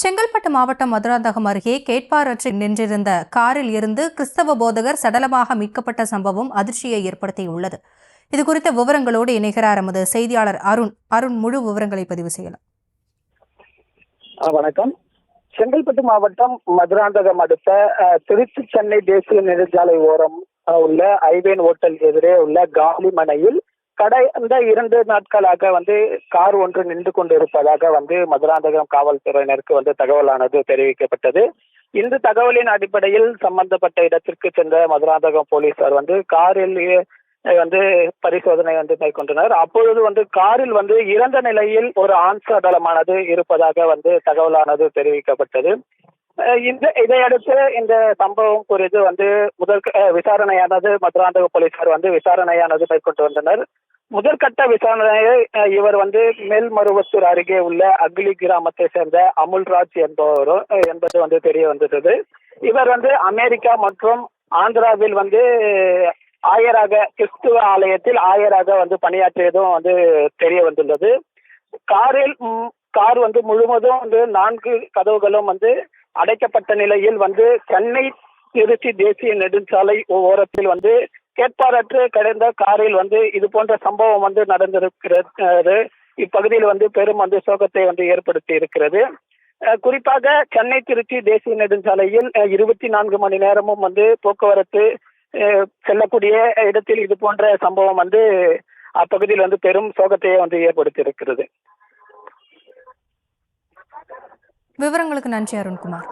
செங்கல்பட்டு மாவட்டம் மதுராந்தகம் அருகே கேட்பாரற்றில் நின்றிருந்த காரில் இருந்து கிறிஸ்தவ போதகர் சடலமாக மீட்கப்பட்ட சம்பவம் அதிர்ச்சியை ஏற்படுத்தியுள்ளது. இதுகுறித்த விவரங்களோடு இணைகிறார் எமது செய்தியாளர் அருண். முழு விவரங்களை பதிவு செய்யலாம். வணக்கம். செங்கல்பட்டு மாவட்டம் மதுராந்தகம் அடுத்த திருச்சி சென்னை தேசிய நெடுஞ்சாலை ஓரம் உள்ள ஐவேன் ஓட்டல் எதிரே உள்ள காலி மனையில் கடந்த 2 நாட்களாக கார் ஒன்று நின்று கொண்டிருப்பதாக மதுராந்தகம் காவல்துறையினருக்கு தகவலானது தெரிவிக்கப்பட்டது. இந்த தகவலின் அடிப்படையில் சம்பந்தப்பட்ட இடத்திற்கு சென்ற மதுராந்தகம் போலீசார் காரில் பரிசோதனை மேற்கொண்டனர். அப்பொழுது காரில் இறந்த நிலையில் ஒரு ஆண் சடலமானது இருப்பதாக தகவலானது தெரிவிக்கப்பட்டது. இதையடுத்து இந்த சம்பவம் குறித்து முதல் விசாரணையானது மதுராந்தகம் போலீசார் விசாரணையானது மேற்கொண்டு வந்தனர். முதற்கட்ட விசாரணையை இவர் மேல்மருவத்தூர் அருகே உள்ள அக்லி கிராமத்தை சேர்ந்த அமுல்ராஜ் என்பது தெரிய வந்தது. இவர் அமெரிக்கா மற்றும் ஆந்திராவில் ஆயராக கிறிஸ்துவ ஆலயத்தில் ஆயராக பணியாற்றியதும் தெரிய வந்துள்ளது. கார் முழுவதும் 4 கதவுகளும் அடைக்கப்பட்ட நிலையில் சென்னை திருச்சி தேசிய நெடுஞ்சாலை ஓரத்தில் கேட்பாரற்று கிடந்த காரில் இது போன்ற சம்பவம் நடந்திருக்கிறது. இப்பகுதியில் பெரும் சோகத்தை ஏற்படுத்தி இருக்கிறது. குறிப்பாக சென்னை திருச்சி தேசிய நெடுஞ்சாலையில் 24 மணி நேரமும் போக்குவரத்து செல்லக்கூடிய இடத்தில் இது போன்ற சம்பவம் அப்பகுதியில் பெரும் சோகத்தையே ஏற்படுத்தி இருக்கிறது. விவரங்களுக்கு நன்றி அருண்குமார்.